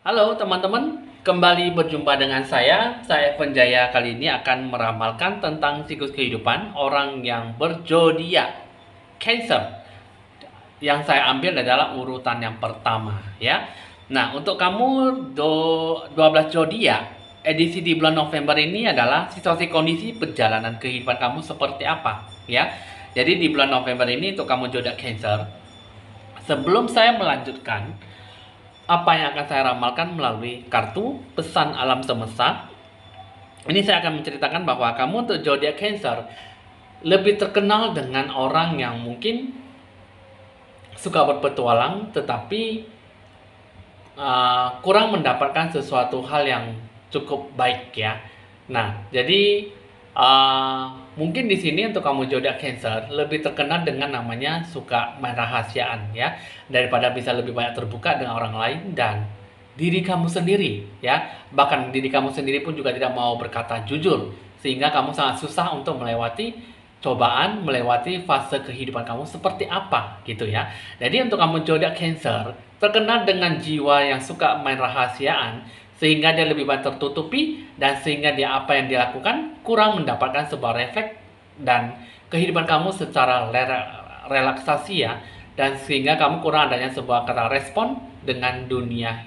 Halo teman-teman, kembali berjumpa dengan saya Penjaya. Kali ini akan meramalkan tentang siklus kehidupan orang yang berzodiak Cancer. Yang saya ambil adalah urutan yang pertama, ya. Nah, untuk kamu 12 zodiak, edisi di bulan November ini adalah situasi kondisi perjalanan kehidupan kamu seperti apa, ya. Jadi di bulan November ini untuk kamu zodiak Cancer, sebelum saya melanjutkan apa yang akan saya ramalkan melalui kartu pesan alam semesta. Ini saya akan menceritakan bahwa kamu untuk zodiak Cancer lebih terkenal dengan orang yang mungkin suka berpetualang, tetapi kurang mendapatkan sesuatu hal yang cukup baik, ya. Nah, jadi mungkin di sini untuk kamu zodiak Cancer lebih terkenal dengan namanya suka main rahasiaan, ya, daripada bisa lebih banyak terbuka dengan orang lain dan diri kamu sendiri, ya. Bahkan diri kamu sendiri pun juga tidak mau berkata jujur, sehingga kamu sangat susah untuk melewati cobaan, melewati fase kehidupan kamu seperti apa, gitu ya. Jadi untuk kamu zodiak Cancer terkenal dengan jiwa yang suka main rahasiaan, sehingga dia lebih banyak tertutupi, dan sehingga dia apa yang dilakukan kurang mendapatkan sebuah refleks dan kehidupan kamu secara relaksasi, ya, dan sehingga kamu kurang adanya sebuah kata respon dengan dunia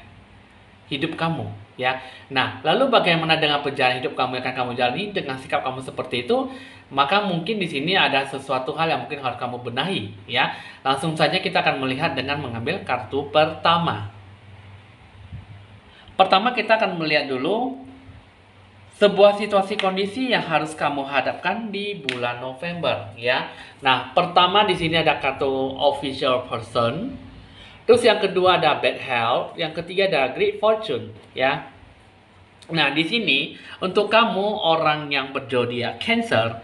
hidup kamu, ya. Nah, lalu bagaimana dengan perjalanan hidup kamu yang akan kamu jalani dengan sikap kamu seperti itu? Maka mungkin di sini ada sesuatu hal yang mungkin harus kamu benahi, ya. Langsung saja kita akan melihat dengan mengambil kartu pertama. Pertama kita akan melihat dulu sebuah situasi kondisi yang harus kamu hadapkan di bulan November, ya. Nah, pertama di sini ada kartu official person. Terus yang kedua ada bad health, yang ketiga ada great fortune, ya. Nah, di sini untuk kamu orang yang berzodiak Cancer,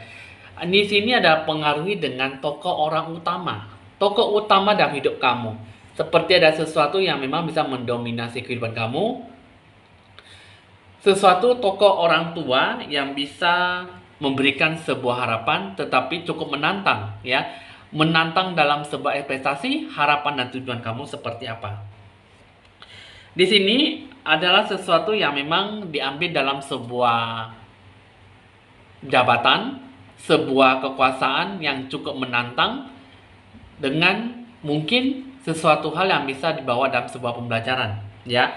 di sini ada pengaruhi dengan tokoh orang utama. Tokoh utama dalam hidup kamu. Seperti ada sesuatu yang memang bisa mendominasi kehidupan kamu. Sesuatu tokoh orang tua yang bisa memberikan sebuah harapan tetapi cukup menantang, ya. Menantang dalam sebuah ekspektasi, harapan dan tujuan kamu seperti apa. Di sini adalah sesuatu yang memang diambil dalam sebuah jabatan, sebuah kekuasaan yang cukup menantang dengan mungkin sesuatu hal yang bisa dibawa dalam sebuah pembelajaran, ya.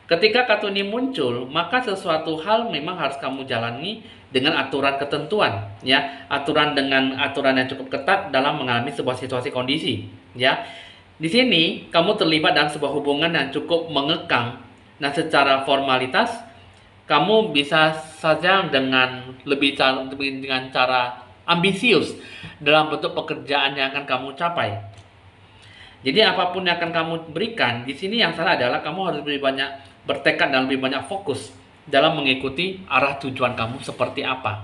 Ketika kartu ini muncul, maka sesuatu hal memang harus kamu jalani dengan aturan ketentuan, ya. Dengan aturan yang cukup ketat dalam mengalami sebuah situasi kondisi, ya. Di sini kamu terlibat dalam sebuah hubungan yang cukup mengekang. Nah, secara formalitas kamu bisa saja dengan cara ambisius dalam bentuk pekerjaan yang akan kamu capai. Jadi apapun yang akan kamu berikan, di sini yang salah adalah kamu harus lebih banyak bertekad dan lebih banyak fokus dalam mengikuti arah tujuan kamu seperti apa.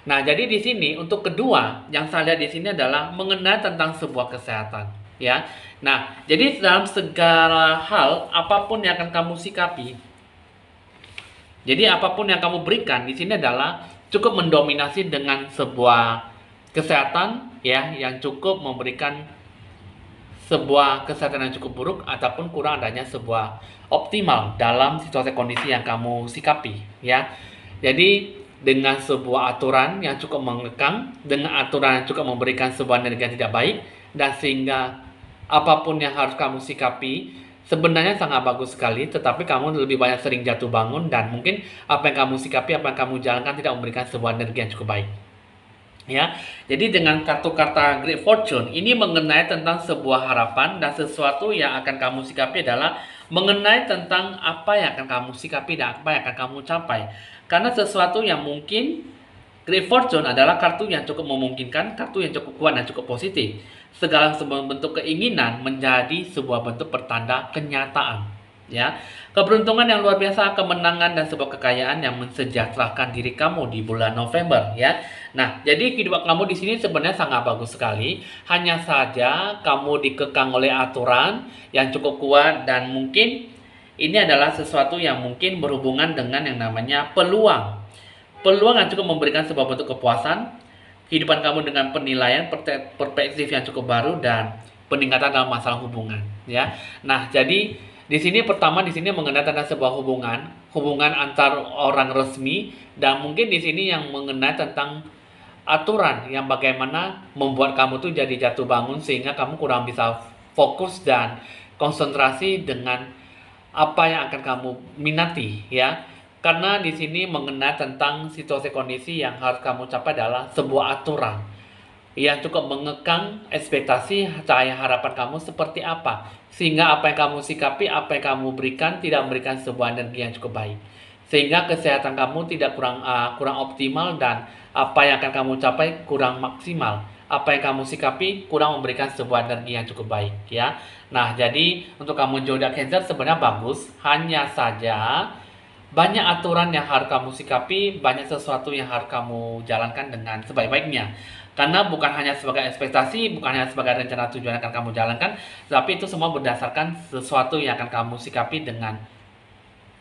Nah, jadi di sini untuk kedua yang saya lihat di sini adalah mengenai tentang sebuah kesehatan, ya. Nah, jadi dalam segala hal apapun yang akan kamu sikapi, jadi apapun yang kamu berikan di sini adalah cukup mendominasi dengan sebuah kesehatan, ya, yang cukup memberikan sebuah kesehatan yang cukup buruk ataupun kurang adanya sebuah optimal dalam situasi kondisi yang kamu sikapi, ya. Jadi dengan sebuah aturan yang cukup mengekang, dengan aturan yang cukup memberikan sebuah energi yang tidak baik, dan sehingga apapun yang harus kamu sikapi sebenarnya sangat bagus sekali, tetapi kamu lebih banyak sering jatuh bangun dan mungkin apa yang kamu sikapi, apa yang kamu jalankan tidak memberikan sebuah energi yang cukup baik, ya. Jadi dengan kartu kata Great Fortune ini mengenai tentang sebuah harapan, dan sesuatu yang akan kamu sikapi adalah mengenai tentang apa yang akan kamu sikapi dan apa yang akan kamu capai. Karena sesuatu yang mungkin Great Fortune adalah kartu yang cukup memungkinkan, kartu yang cukup kuat dan cukup positif. Segala sebuah bentuk keinginan menjadi sebuah bentuk pertanda kenyataan, ya. Keberuntungan yang luar biasa, kemenangan dan sebuah kekayaan yang mensejahterakan diri kamu di bulan November, ya. Nah, jadi kehidupan kamu di sini sebenarnya sangat bagus sekali. Hanya saja kamu dikekang oleh aturan yang cukup kuat, dan mungkin ini adalah sesuatu yang mungkin berhubungan dengan yang namanya peluang. Peluang yang cukup memberikan sebuah bentuk kepuasan, kehidupan kamu dengan penilaian perspektif yang cukup baru dan peningkatan dalam masalah hubungan, ya. Nah, jadi Di sini pertama di sini mengenai tentang sebuah hubungan antar orang resmi, dan mungkin di sini yang mengenai tentang aturan yang bagaimana membuat kamu tuh jadi jatuh bangun sehingga kamu kurang bisa fokus dan konsentrasi dengan apa yang akan kamu minati, ya. Karena di sini mengenai tentang situasi kondisi yang harus kamu capai adalah sebuah aturan yang cukup mengekang ekspektasi cahaya harapan kamu seperti apa, sehingga apa yang kamu sikapi, apa yang kamu berikan tidak memberikan sebuah energi yang cukup baik, sehingga kesehatan kamu tidak kurang optimal, dan apa yang akan kamu capai kurang maksimal, apa yang kamu sikapi kurang memberikan sebuah energi yang cukup baik, ya. Nah, jadi untuk kamu zodiak Cancer sebenarnya bagus, hanya saja banyak aturan yang harus kamu sikapi, banyak sesuatu yang harus kamu jalankan dengan sebaik-baiknya. Karena bukan hanya sebagai ekspektasi, bukan hanya sebagai rencana tujuan yang akan kamu jalankan, tapi itu semua berdasarkan sesuatu yang akan kamu sikapi dengan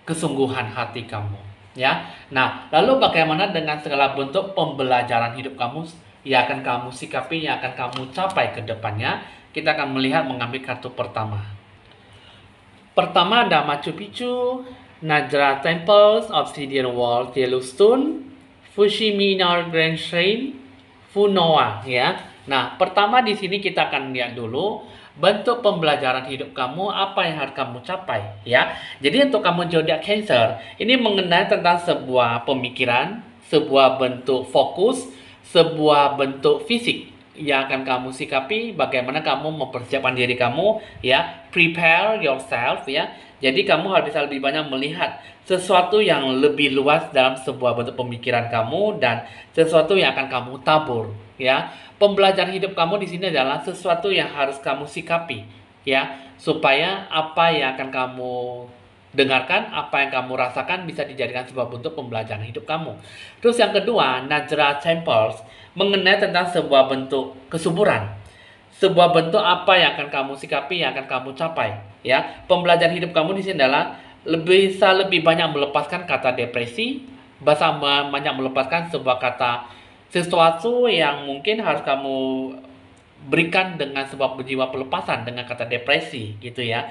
kesungguhan hati kamu, ya. Nah, lalu bagaimana dengan segala bentuk pembelajaran hidup kamu yang akan kamu sikapi, yang akan kamu capai ke depannya? Kita akan melihat mengambil kartu pertama. Pertama ada Machu Picchu, Najra Temples, Obsidian Wall, Yellowstone, Fushimi Inner Grand Shrine, Funoa, ya. Nah, pertama di sini kita akan lihat dulu bentuk pembelajaran hidup kamu, apa yang harus kamu capai, ya. Jadi untuk kamu zodiak Cancer, ini mengenai tentang sebuah pemikiran, sebuah bentuk fokus, sebuah bentuk fisik yang akan kamu sikapi, bagaimana kamu mempersiapkan diri kamu, ya. Prepare yourself, ya. Jadi kamu harus bisa lebih banyak melihat sesuatu yang lebih luas dalam sebuah bentuk pemikiran kamu dan sesuatu yang akan kamu tabur, ya. Pembelajaran hidup kamu di sini adalah sesuatu yang harus kamu sikapi, ya, supaya apa yang akan kamu dengarkan, apa yang kamu rasakan bisa dijadikan sebuah bentuk pembelajaran hidup kamu. Terus yang kedua, Najra Temples mengenai tentang sebuah bentuk kesuburan, sebuah bentuk apa yang akan kamu sikapi, yang akan kamu capai, ya. Pembelajaran hidup kamu di sini adalah bisa lebih banyak melepaskan kata depresi, banyak melepaskan sebuah kata sesuatu yang mungkin harus kamu berikan dengan sebuah jiwa pelepasan dengan kata depresi, gitu, ya.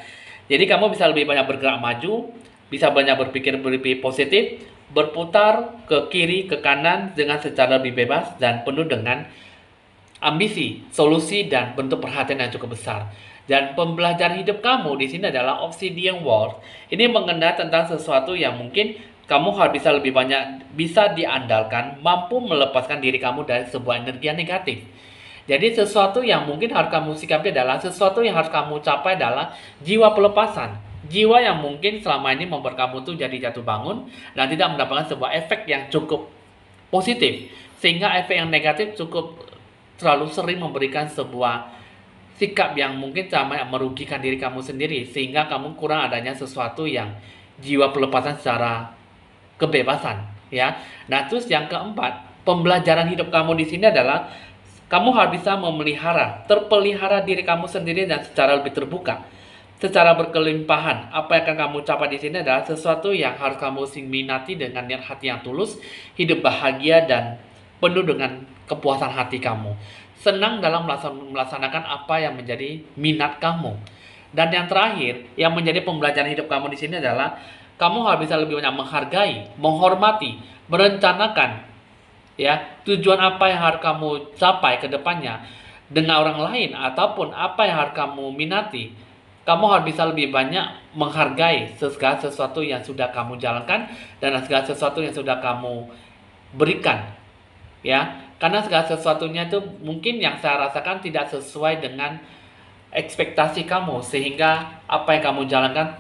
Jadi kamu bisa lebih banyak bergerak maju, bisa banyak berpikir lebih positif, berputar ke kiri ke kanan dengan secara lebih bebas dan penuh dengan ambisi, solusi, dan bentuk perhatian yang cukup besar. Dan pembelajaran hidup kamu di sini adalah Obsidian World. Ini mengenai tentang sesuatu yang mungkin kamu harus bisa lebih banyak bisa diandalkan, mampu melepaskan diri kamu dari sebuah energi yang negatif. Jadi sesuatu yang mungkin harus kamu sikapi adalah sesuatu yang harus kamu capai adalah jiwa pelepasan. Jiwa yang mungkin selama ini membuat kamu tuh jadi jatuh bangun dan tidak mendapatkan sebuah efek yang cukup positif. Sehingga efek yang negatif cukup terlalu sering memberikan sebuah sikap yang mungkin sama merugikan diri kamu sendiri, sehingga kamu kurang adanya sesuatu yang jiwa pelepasan secara kebebasan, ya. Nah, terus yang keempat, pembelajaran hidup kamu di sini adalah kamu harus bisa terpelihara diri kamu sendiri dan secara lebih terbuka, secara berkelimpahan. Apa yang akan kamu capai di sini adalah sesuatu yang harus kamu minati dengan niat hati yang tulus, hidup bahagia dan penuh dengan kepuasan hati kamu. Senang dalam melaksanakan apa yang menjadi minat kamu. Dan yang terakhir, yang menjadi pembelajaran hidup kamu di sini adalah kamu harus bisa lebih banyak menghargai, menghormati, merencanakan, ya, tujuan apa yang harus kamu capai ke depannya dengan orang lain ataupun apa yang harus kamu minati. Kamu harus bisa lebih banyak menghargai segala sesuatu yang sudah kamu jalankan dan segala sesuatu yang sudah kamu berikan, ya. Karena segala sesuatunya itu mungkin yang saya rasakan tidak sesuai dengan ekspektasi kamu, sehingga apa yang kamu jalankan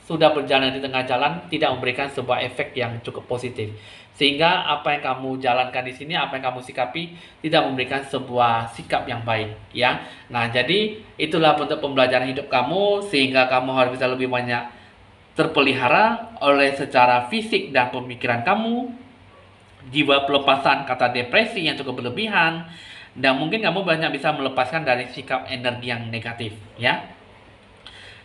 sudah berjalan di tengah jalan tidak memberikan sebuah efek yang cukup positif, sehingga apa yang kamu jalankan di sini, apa yang kamu sikapi tidak memberikan sebuah sikap yang baik, ya. Nah, jadi itulah bentuk pembelajaran hidup kamu, sehingga kamu harus bisa lebih banyak terpelihara oleh secara fisik dan pemikiran kamu, jiwa pelepasan kata depresi yang cukup berlebihan, dan mungkin kamu banyak bisa melepaskan dari sikap energi yang negatif, ya.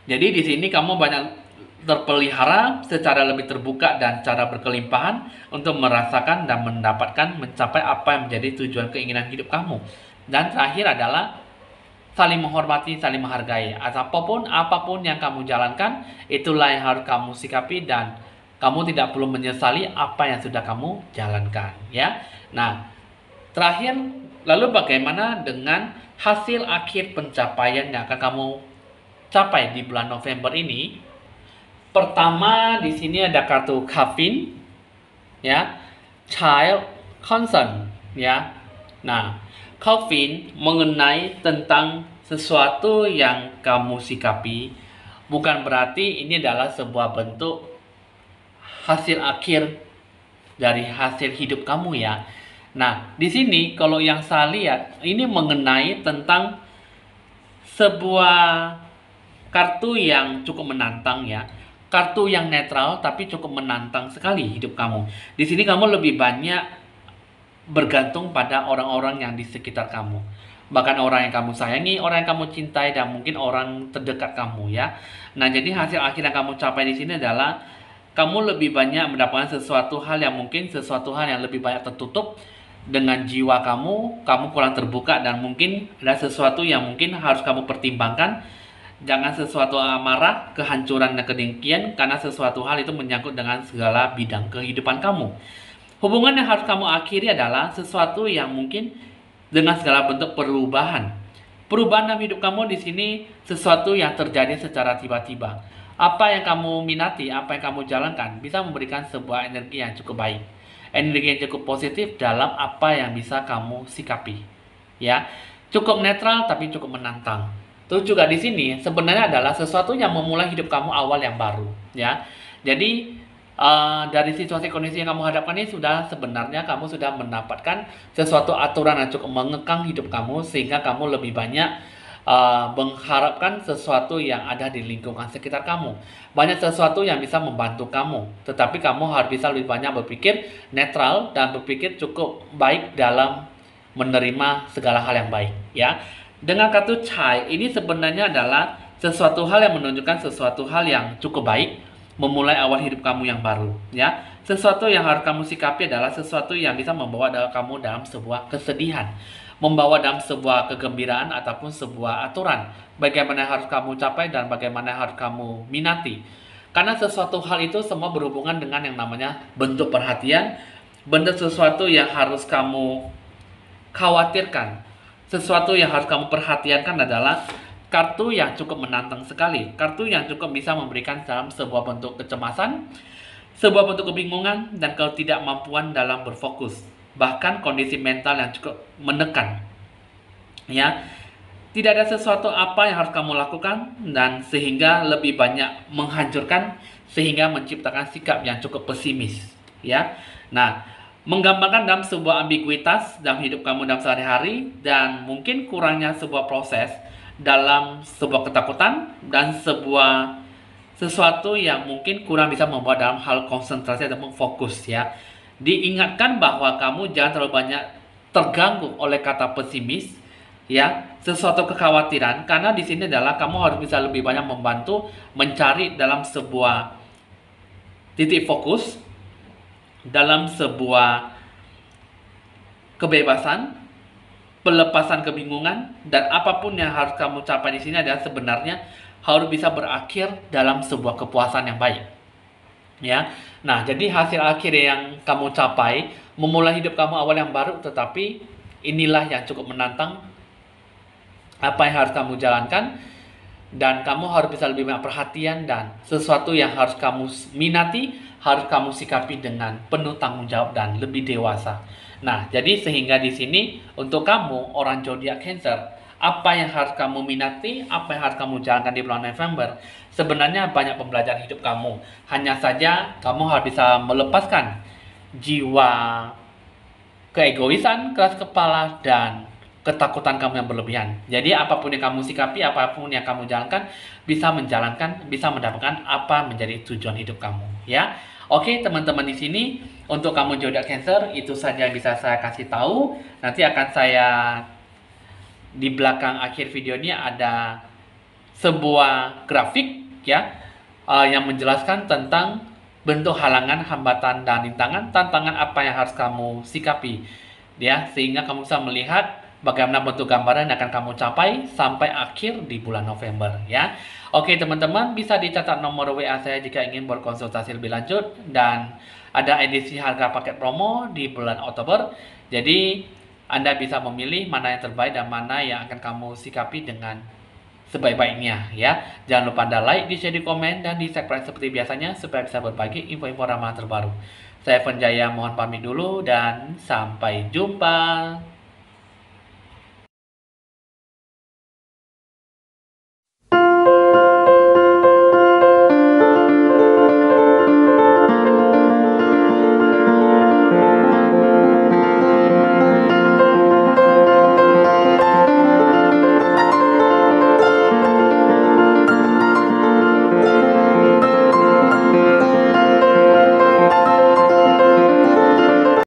Jadi di sini kamu banyak terpelihara secara lebih terbuka dan cara berkelimpahan untuk merasakan dan mencapai apa yang menjadi tujuan keinginan hidup kamu. Dan terakhir adalah saling menghormati, saling menghargai. Apapun yang kamu jalankan, itulah yang harus kamu sikapi dan kamu tidak perlu menyesali apa yang sudah kamu jalankan, ya. Nah, terakhir, lalu bagaimana dengan hasil akhir pencapaian yang akan kamu capai di bulan November ini? Pertama, di sini ada kartu Calvin, ya, child concern, ya. Nah, Calvin mengenai tentang sesuatu yang kamu sikapi, bukan berarti ini adalah sebuah bentuk hasil akhir dari hasil hidup kamu, ya. Nah, di sini kalau yang saya lihat ini mengenai tentang sebuah kartu yang cukup menantang, ya. Kartu yang netral tapi cukup menantang sekali hidup kamu. Di sini kamu lebih banyak bergantung pada orang-orang yang di sekitar kamu. Bahkan orang yang kamu sayangi, orang yang kamu cintai, dan mungkin orang terdekat kamu, ya. Nah, jadi hasil akhir yang kamu capai di sini adalah kamu lebih banyak mendapatkan sesuatu hal yang lebih banyak tertutup dengan jiwa kamu kurang terbuka, dan mungkin ada sesuatu yang mungkin harus kamu pertimbangkan. Jangan sesuatu amarah, kehancuran, dan kedengkian, karena sesuatu hal itu menyangkut dengan segala bidang kehidupan kamu. Hubungan yang harus kamu akhiri adalah sesuatu yang mungkin dengan segala bentuk perubahan. Perubahan dalam hidup kamu di sini sesuatu yang terjadi secara tiba-tiba. Apa yang kamu minati, apa yang kamu jalankan bisa memberikan sebuah energi yang cukup baik. Energi yang cukup positif dalam apa yang bisa kamu sikapi. Ya, cukup netral tapi cukup menantang. Terus juga di sini sebenarnya adalah sesuatu yang memulai hidup kamu awal yang baru, ya. Jadi dari situasi kondisi yang kamu hadapkan ini sebenarnya kamu sudah mendapatkan sesuatu aturan yang cukup mengekang hidup kamu, sehingga kamu lebih banyak mengharapkan sesuatu yang ada di lingkungan sekitar kamu. Banyak sesuatu yang bisa membantu kamu, tetapi kamu harus bisa lebih banyak berpikir netral dan berpikir cukup baik dalam menerima segala hal yang baik, ya. Dengan kartu Child ini sebenarnya adalah sesuatu hal yang menunjukkan sesuatu hal yang cukup baik, memulai awal hidup kamu yang baru, ya. Sesuatu yang harus kamu sikapi adalah sesuatu yang bisa membawa kamu dalam sebuah kesedihan, membawa dalam sebuah kegembiraan ataupun sebuah aturan. Bagaimana harus kamu capai dan bagaimana harus kamu minati. Karena sesuatu hal itu semua berhubungan dengan yang namanya bentuk perhatian, bentuk sesuatu yang harus kamu khawatirkan. Sesuatu yang harus kamu perhatikan adalah kartu yang cukup menantang sekali. Kartu yang cukup bisa memberikan dalam sebuah bentuk kecemasan, sebuah bentuk kebingungan, dan ketidakmampuan dalam berfokus. Bahkan kondisi mental yang cukup menekan. Ya, tidak ada sesuatu apa yang harus kamu lakukan, dan sehingga lebih banyak menghancurkan, sehingga menciptakan sikap yang cukup pesimis. Ya, nah, menggambarkan dalam sebuah ambiguitas dalam hidup kamu dalam sehari-hari, dan mungkin kurangnya sebuah proses dalam sebuah ketakutan dan sesuatu yang mungkin kurang bisa membuat dalam hal konsentrasi dan fokus, ya. Diingatkan bahwa kamu jangan terlalu banyak terganggu oleh kata pesimis, ya, sesuatu kekhawatiran, karena di sini adalah kamu harus bisa lebih banyak membantu mencari dalam sebuah titik fokus, dalam sebuah kebebasan, pelepasan kebingungan, dan apapun yang harus kamu capai di sini adalah sebenarnya harus bisa berakhir dalam sebuah kepuasan yang baik, ya. Nah, jadi hasil akhir yang kamu capai memulai hidup kamu awal yang baru, tetapi inilah yang cukup menantang apa yang harus kamu jalankan, dan kamu harus bisa lebih banyak perhatian, dan sesuatu yang harus kamu minati harus kamu sikapi dengan penuh tanggung jawab dan lebih dewasa. Nah, jadi sehingga di sini untuk kamu orang zodiak Cancer, apa yang harus kamu minati, apa yang harus kamu jalankan di bulan November, sebenarnya banyak pembelajaran hidup kamu. Hanya saja kamu harus bisa melepaskan jiwa keegoisan, keras kepala, dan ketakutan kamu yang berlebihan. Jadi apapun yang kamu sikapi, apapun yang kamu jalankan, bisa mendapatkan apa menjadi tujuan hidup kamu, ya. Oke, teman-teman, di sini untuk kamu zodiak Cancer itu saja yang bisa saya kasih tahu. Nanti akan saya di belakang akhir video ini ada sebuah grafik, ya, yang menjelaskan tentang bentuk halangan, hambatan, dan rintangan, tantangan apa yang harus kamu sikapi, ya, sehingga kamu bisa melihat bagaimana bentuk gambaran yang akan kamu capai sampai akhir di bulan November ya. Oke teman-teman, bisa dicatat nomor WA saya jika ingin berkonsultasi lebih lanjut, dan ada edisi harga paket promo di bulan Oktober. Jadi Anda bisa memilih mana yang terbaik dan mana yang akan kamu sikapi dengan sebaik-baiknya ya. Jangan lupa Anda like, di share, di komen, dan di subscribe seperti biasanya supaya bisa berbagi info-info ramalan terbaru. Saya Evan Jaya mohon pamit dulu dan sampai jumpa.